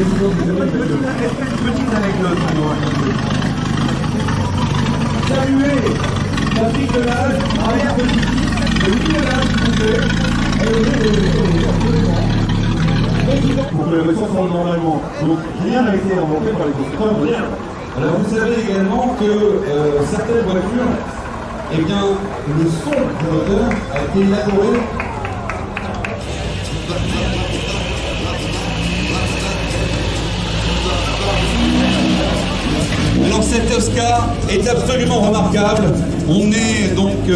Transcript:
Petite anecdote. Saluez Patrick Delage, arrière-petit, le Delage, s'il vous plaît. Pour que les voitures tournent normalement. Donc rien n'a été inventé par les constructeurs, rien. Alors vous savez également que certaines voitures, eh bien, le son du moteur a été élaboré. Alors cet Oscar est absolument remarquable. On est donc